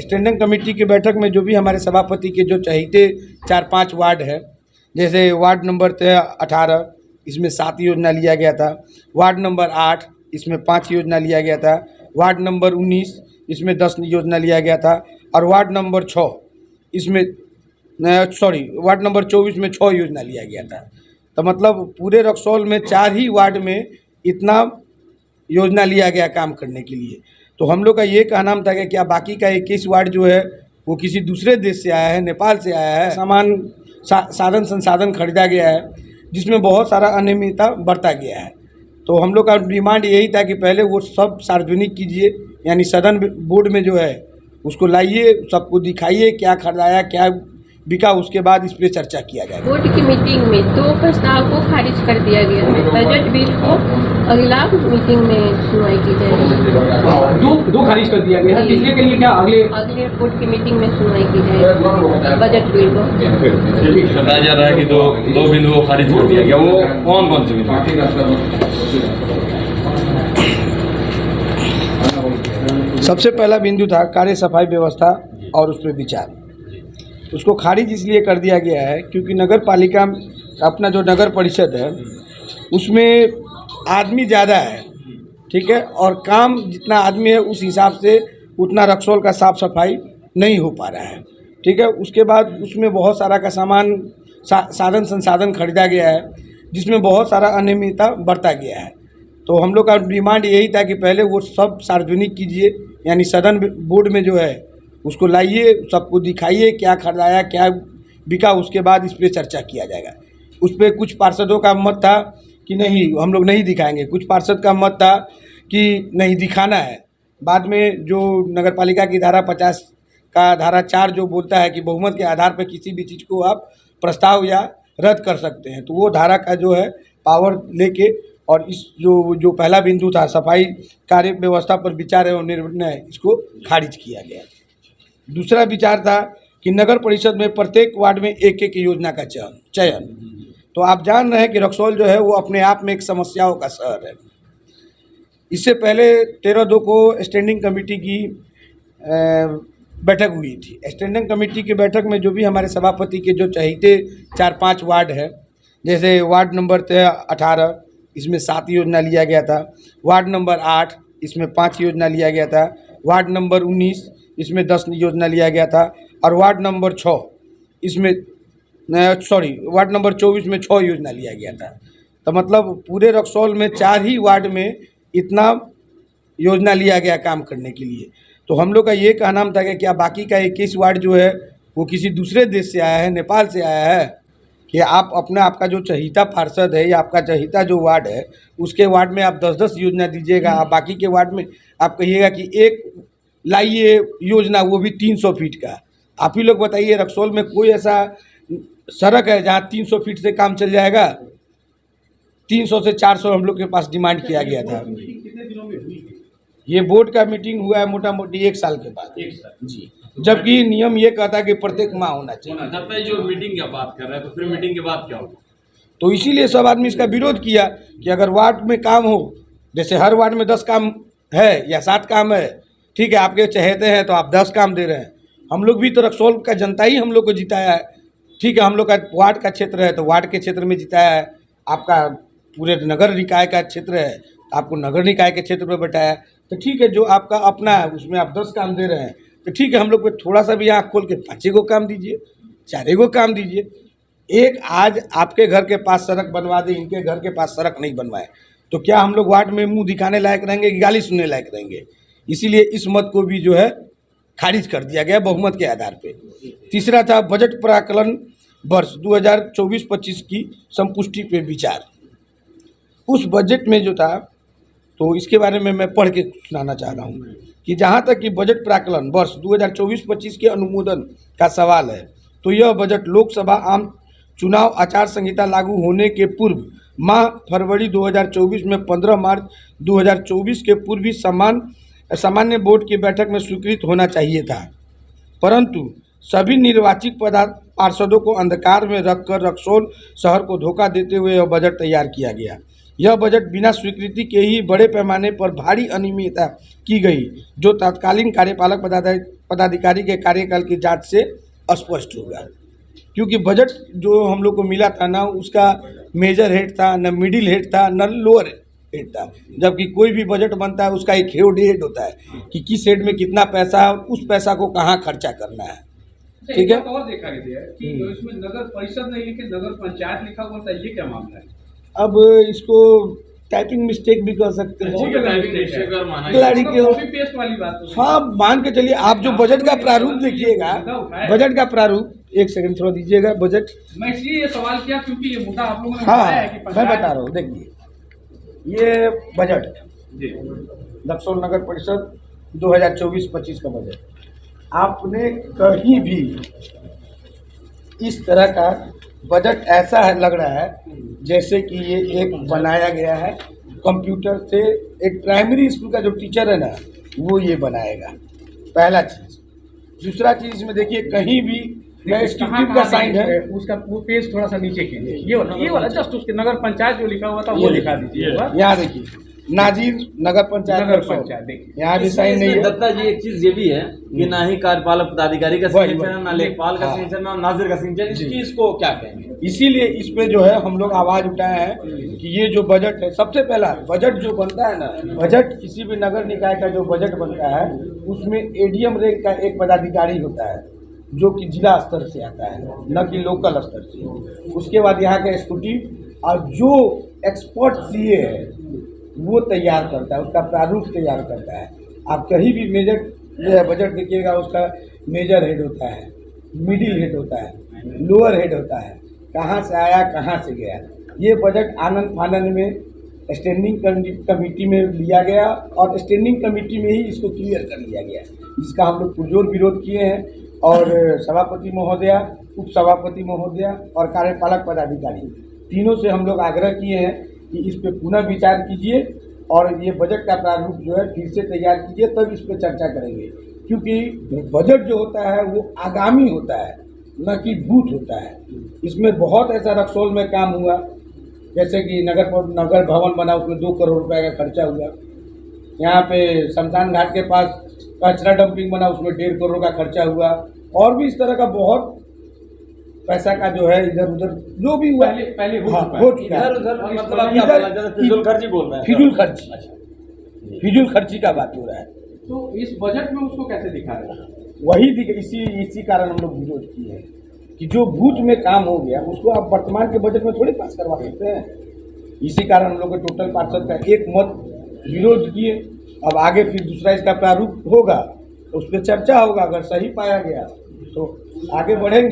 Standing committee की बैठक में जो भी हमारे सभापति के जो चहेते 4-5 वार्ड है, जैसे वार्ड नंबर 18 इसमें 7 योजना लिया गया था, वार्ड नंबर 8 इसमें 5 योजना लिया गया था, वार्ड नंबर 19 इसमें 10 योजना लिया गया था और वार्ड नंबर 6 इसमें वार्ड नंबर 24 में 6 योजना लिया गया था। तो मतलब पूरे रक्सौल में 4 ही वार्ड में इतना योजना लिया गया काम करने के लिए। तो हम लोग का ये कहना था कि क्या बाकी का 21 वार्ड जो है वो किसी दूसरे देश से आया है, नेपाल से आया है, सामान साधन संसाधन खरीदा गया है जिसमें बहुत सारा अनियमितता बरता गया है। तो हम लोग का डिमांड यही था कि पहले वो सब सार्वजनिक कीजिए, यानी सदन बोर्ड में जो है उसको लाइए, सबको दिखाइए क्या खरीदाया क्या बिका, उसके बाद इस पर चर्चा किया जाएगा। बोर्ड की मीटिंग में 2 प्रस्ताव को खारिज कर दिया गया है। बजट बिल को अगला मीटिंग में सुनवाई की जाएगी। दो खारिज कर दिया गया है। तीसरे के लिए क्या अगले बोर्ड की मीटिंग में सुनवाई की जाएगी बजट बिल को। बताया जा रहा है कि दो बिल को खारिज कर दिया गया, वो कौन से बिल? सबसे पहला बिंदु था कार्य सफाई व्यवस्था और उस पर विचार। उसको खारिज इसलिए कर दिया गया है क्योंकि नगर पालिका अपना जो नगर परिषद है उसमें आदमी ज़्यादा है, ठीक है, और काम जितना आदमी है उस हिसाब से उतना रक्सौल का साफ़ सफाई नहीं हो पा रहा है, ठीक है। उसके बाद उसमें बहुत सारा का सामान साधन संसाधन खरीदा गया है जिसमें बहुत सारा अनियमितता बरता गया है। तो हम लोग का डिमांड यही था कि पहले वो सब सार्वजनिक कीजिए, यानी सदन बोर्ड में जो है उसको लाइए, सबको दिखाइए क्या खरीदाया क्या बिका, उसके बाद इस पर चर्चा किया जाएगा। उस पर कुछ पार्षदों का मत था कि नहीं हम लोग नहीं दिखाएंगे, कुछ पार्षद का मत था कि नहीं दिखाना है। बाद में जो नगर पालिका की धारा 50 का धारा 4 जो बोलता है कि बहुमत के आधार पर किसी भी चीज़ को आप प्रस्ताव या रद्द कर सकते हैं, तो वो धारा का जो है पावर लेके और इस जो पहला बिंदु था सफाई कार्य व्यवस्था पर विचार एवं निर्णय, इसको खारिज किया गया। दूसरा विचार था कि नगर परिषद में प्रत्येक वार्ड में एक योजना का चयन। तो आप जान रहे हैं कि रक्सौल जो है वो अपने आप में एक समस्याओं का शहर है। इससे पहले 13/2 को स्टैंडिंग कमेटी की बैठक हुई थी। स्टैंडिंग कमेटी की बैठक में जो भी हमारे सभापति के जो चहेते 4-5 वार्ड है, जैसे वार्ड नंबर 18 इसमें 7 योजना लिया गया था, वार्ड नंबर 8 इसमें 5 योजना लिया गया था, वार्ड नंबर 19 इसमें 10 योजना लिया गया था और वार्ड नंबर 6 इसमें वार्ड नंबर 24 में 6 योजना लिया गया था। तो मतलब पूरे रक्सौल में 4 ही वार्ड में इतना योजना लिया गया काम करने के लिए। तो हम लोग का ये कहना था कि क्या बाकी का 21 वार्ड जो है वो किसी दूसरे देश से आया है, नेपाल से आया है, कि आप अपना आपका जो चहेता पार्षद है या आपका चहेता जो वार्ड है उसके वार्ड में आप 10-10 योजना दीजिएगा, आप बाकी के वार्ड में आप कहिएगा कि एक लाइए योजना, वो भी 300 फीट का। आप ही लोग बताइए रक्सौल में कोई ऐसा सड़क है जहाँ 300 फीट से काम चल जाएगा? 300 से 400 हम लोग के पास डिमांड किया गया था। ये बोर्ड का मीटिंग हुआ है मोटा मोटी 1 साल के बाद जी, जबकि नियम ये कहता है कि प्रत्येक माह होना चाहिए। जब तक जो मीटिंग की बात कर रहे हैं तो फिर मीटिंग के बाद क्या होगा? तो इसीलिए सब आदमी इसका विरोध किया कि अगर वार्ड में काम हो, जैसे हर वार्ड में 10 काम है या 7 काम है, ठीक है, आपके चहेते हैं तो आप 10 काम दे रहे हैं। हम लोग भी तो रक्सौल का जनता ही हम लोग को जिताया है, ठीक है, हम लोग का वार्ड का क्षेत्र है तो वार्ड के क्षेत्र में जिताया है, आपका पूरे नगर निकाय का क्षेत्र है तो आपको नगर निकाय के क्षेत्र में बैठाया। तो ठीक है, जो आपका अपना है उसमें आप 10 काम दे रहे हैं तो ठीक है, हम लोग को थोड़ा सा भी आँख खोल के 5 गो काम दीजिए, 4 गो काम दीजिए। एक आज आपके घर के पास सड़क बनवा दे, इनके घर के पास सड़क नहीं बनवाए तो क्या हम लोग वार्ड में मुंह दिखाने लायक रहेंगे कि गाली सुनने लायक रहेंगे? इसीलिए इस मत को भी जो है खारिज कर दिया गया बहुमत के आधार पे। तीसरा था बजट प्राक्कलन वर्ष 2024-25 की संपुष्टि पे विचार। उस बजट में जो था तो इसके बारे में मैं पढ़ के सुनाना चाह रहा हूँ कि जहाँ तक कि बजट प्राक्कलन वर्ष 2024-25 के अनुमोदन का सवाल है तो यह बजट लोकसभा आम चुनाव आचार संहिता लागू होने के पूर्व माह फरवरी 2024 में 15 मार्च 2024 के पूर्व ही सामान्य बोर्ड की बैठक में स्वीकृत होना चाहिए था, परंतु सभी निर्वाचित पार्षदों को अंधकार में रखकर रक्सौल शहर को धोखा देते हुए यह बजट तैयार किया गया। यह बजट बिना स्वीकृति के ही बड़े पैमाने पर भारी अनियमितता की गई, जो तत्कालीन कार्यपालक पदाधिकारी के कार्यकाल की जांच से स्पष्ट होगा। क्योंकि बजट जो हम लोग को मिला था ना, उसका मेजर हेड था, न मिडिल हेड था, न लोअर हेड था। जबकि कोई भी बजट बनता है उसका एक हेड होता है कि किस हेड में कितना पैसा है, उस पैसा को कहाँ खर्चा करना है। ठीक है। एक बात और देखा गया है कि जो इसमें नगर परिषद नहीं लिखे नगर पंचायत लिखा हुआ था, ये क्या मामला है? अब इसको टाइपिंग मिस्टेक भी कर सकते हैं। कॉपी पेस्ट वाली बात तो नहीं। हाँ, मान के चलिए, आप जो बजट का प्रारूप देखिएगा, बजट का प्रारूप, एक सेकंड थोड़ा दीजिएगा। बजट, मैं इसलिए ये सवाल किया क्योंकि ये मुद्दा आप लोगों ने हाँ, उठाया है कि मैं पंचायत- बता रहा हूँ। देखिए, ये बजट जी लक्सौल नगर परिषद 2024-25 का बजट, आपने कहीं भी इस तरह का बजट ऐसा है, लग रहा है जैसे कि ये एक बनाया गया है कंप्यूटर से। एक प्राइमरी स्कूल का जो टीचर है ना, वो ये बनाएगा, पहला चीज़। दूसरा चीज़ इसमें देखिए, कहीं भी इसकी टिप का साइन है, उसका वो पेज थोड़ा सा नीचे कीजिए। ये वाला जस्ट उसके नगर पंचायत जो लिखा हुआ था वो लिखा दीजिए। यहाँ देखिए, नाजिर नगर पंचायत, नगर पंचायत देखिए, यहाँ भी साइन नहीं है। दत्ता जी, एक चीज ये भी है कि ना ही कार्यपालक पदाधिकारी का वही, सिग्नेचर है, ना लेखपाल का हाँ। सिग्नेचर, ना नाजिर का सिग्नेचर। इसकी इसको क्या कहेंगे? इसीलिए इस पे जो है हम लोग आवाज उठाए हैं कि ये जो बजट है, सबसे पहला बजट जो बनता है ना, बजट किसी भी नगर निकाय का जो बजट बनता है, उसमें एडीएम रैंक का एक पदाधिकारी होता है जो कि जिला स्तर से आता है, न कि लोकल स्तर से। उसके बाद यहाँ का एग्जीक्यूटिव और जो एक्सपर्ट सीए है वो तैयार करता है, उसका प्रारूप तैयार करता है। आप कहीं भी मेजर बजट देखिएगा, उसका मेजर हेड होता है, मिडिल हेड होता है, लोअर हेड होता है, कहाँ से आया कहाँ से गया। ये बजट आनंद फानंद में स्टैंडिंग कमेटी में लिया गया और स्टैंडिंग कमेटी में ही इसको क्लियर कर लिया गया, जिसका हम लोग पुरजोर विरोध किए हैं। और सभापति महोदया, उप सभापति महोदया और कार्यपालक पदाधिकारी तीनों से हम लोग आग्रह किए हैं कि इस पे पुनः विचार कीजिए और ये बजट का प्रारूप जो है फिर से तैयार कीजिए, तब इस पे चर्चा करेंगे। क्योंकि बजट जो होता है वो आगामी होता है, न कि भूत होता है। इसमें बहुत ऐसा रक्सौल में काम हुआ, जैसे कि नगर भवन बना, उसमें 2 करोड़ रुपए का खर्चा हुआ। यहाँ पे शमशान घाट के पास कचरा डंपिंग बना, उसमें 1.5 करोड़ का खर्चा हुआ। और भी इस तरह का बहुत पैसा का जो है इधर उधर जो भी हुआ, पहले हो हाँ, चुका हो है। चुका है। मतलब आप क्या बोलना चाहते हैं? फिजूल खर्ची बोल रहे हैं? फिजूल खर्ची का बात हो रहा है। तो इस बजट में उसको कैसे दिखा रहे हैं? वही इसी कारण हम लोग विरोध किए हैं कि जो भूत में काम हो गया उसको आप वर्तमान के बजट में थोड़ी पास करवा सकते हैं। इसी कारण हम लोग के टोटल पार्षद का एक मत विरोध किए। अब आगे फिर दूसरा इसका प्रारूप होगा तो उस पर चर्चा होगा, अगर सही पाया गया तो आगे बढ़ेंगे।